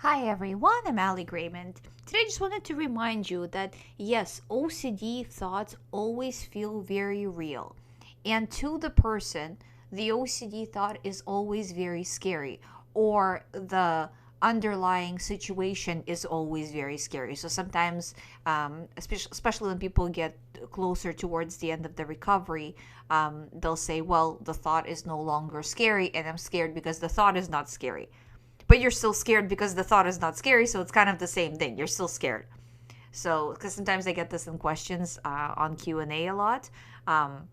Hi everyone, I'm Ali GREYMOND. Today I just wanted to remind you that yes, OCD thoughts always feel very real. And to the person, the OCD thought is always very scary, or the underlying situation is always very scary. So sometimes, especially when people get closer towards the end of the recovery, they'll say, well, the thought is no longer scary, and I'm scared because the thought is not scary, but you're still scared because the thought is not scary, so it's kind of the same thing. You're still scared. So because sometimes I get this in questions on Q&A a lot, um,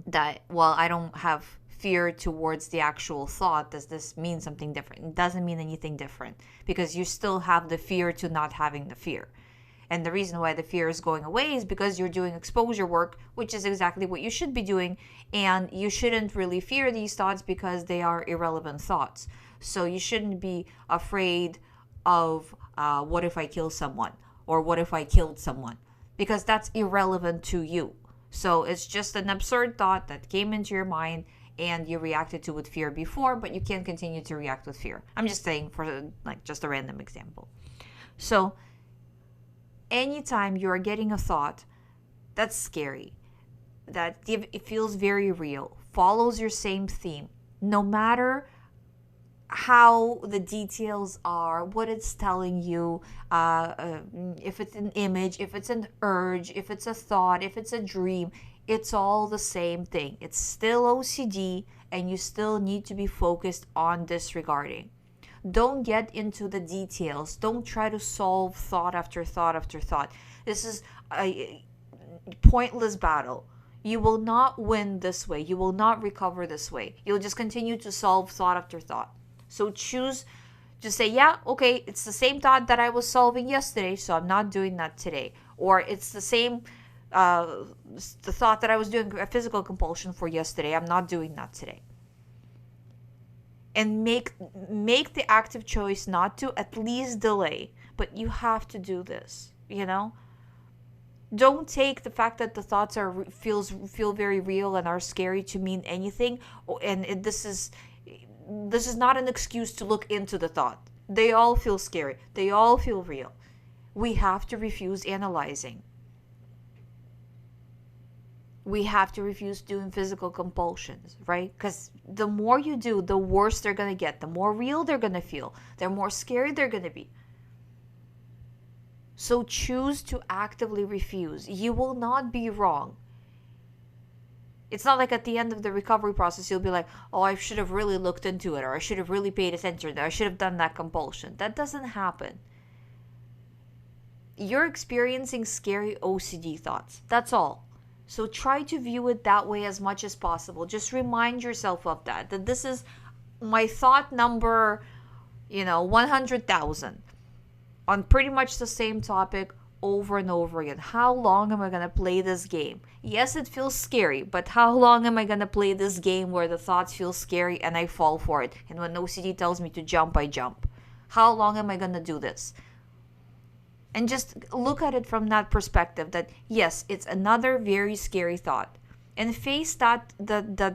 that, well, I don't have fear towards the actual thought. Does this mean something different? It doesn't mean anything different, because you still have the fear to not having the fear. And the reason why the fear is going away is because you're doing exposure work, which is exactly what you should be doing. And you shouldn't really fear these thoughts because they are irrelevant thoughts. So you shouldn't be afraid of what if I kill someone, or what if I killed someone, because that's irrelevant to you. So it's just an absurd thought that came into your mind and you reacted to with fear before, but you can't continue to react with fear. I'm just saying, for like just a random example. So anytime you are getting a thought that's scary, that it feels very real, follows your same theme, no matter how the details are, what it's telling you, if it's an image, if it's an urge, if it's a thought, if it's a dream, it's all the same thing. It's still OCD, and you still need to be focused on disregarding. Don't get into the details. Don't try to solve thought after thought after thought. This is a pointless battle. You will not win this way. You will not recover this way. You'll just continue to solve thought after thought. So choose to say, yeah, okay, it's the same thought that I was solving yesterday, so I'm not doing that today. Or it's the same the thought that I was doing a physical compulsion for yesterday. I'm not doing that today. And make the active choice not to, at least delay. But you have to do this, Don't take the fact that the thoughts feel very real and are scary to mean anything. And this is not an excuse to look into the thought. They all feel scary. They all feel real. We have to refuse analyzing. We have to refuse doing physical compulsions, right? Because the more you do, the worse they're going to get. The more real they're going to feel. The more scary they're going to be. So choose to actively refuse. You will not be wrong. It's not like at the end of the recovery process, you'll be like, oh, I should have really looked into it, or I should have really paid attention, or I should have done that compulsion. That doesn't happen. You're experiencing scary OCD thoughts. That's all. So try to view it that way as much as possible. Just remind yourself of that this is my thought number, 100,000 on pretty much the same topic over and over again. How long am I going to play this game? Yes, it feels scary, but how long am I going to play this game where the thoughts feel scary and I fall for it? And when OCD tells me to jump, I jump. How long am I going to do this? And just look at it from that perspective, that yes, it's another very scary thought. And face that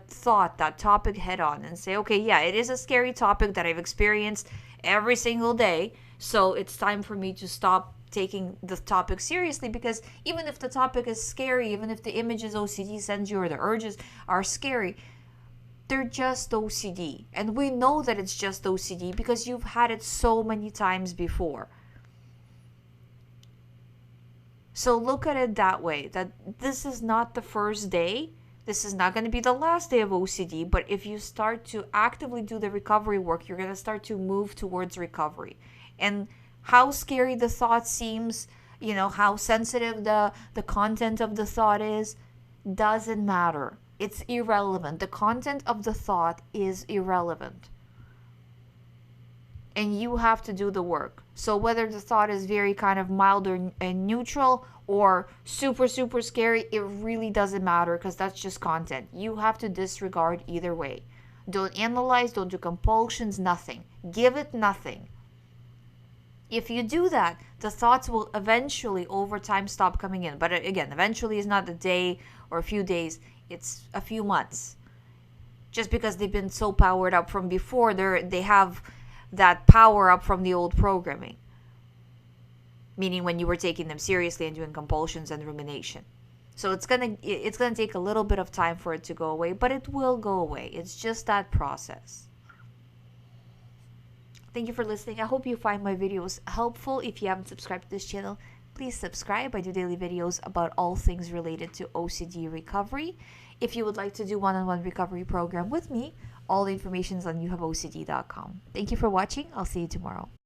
thought, that topic head on, and say, okay, yeah, it is a scary topic that I've experienced every single day. So it's time for me to stop taking the topic seriously, because even if the topic is scary, even if the images OCD sends you or the urges are scary, they're just OCD. And we know that it's just OCD because you've had it so many times before. So look at it that way, that this is not the first day. This is not going to be the last day of OCD, but if you start to actively do the recovery work, you're going to start to move towards recovery. And how scary the thought seems, how sensitive the content of the thought is, doesn't matter. It's irrelevant. The content of the thought is irrelevant. And you have to do the work. So whether the thought is very kind of mild and neutral, or super, super scary, it really doesn't matter, because that's just content. You have to disregard either way. Don't analyze, don't do compulsions, nothing. Give it nothing. If you do that, the thoughts will eventually, over time, stop coming in. But again, eventually is not a day or a few days. It's a few months. Just because they've been so powered up from before, they have that power up from the old programming, meaning when you were taking them seriously and doing compulsions and rumination. So it's gonna take a little bit of time for it to go away, but it will go away. It's just that process. Thank you for listening. I hope you find my videos helpful. If you haven't subscribed to this channel, please subscribe. I do daily videos about all things related to OCD recovery. If you would like to do one-on-one recovery program with me, all the information is on youhaveocd.com. Thank you for watching. I'll see you tomorrow.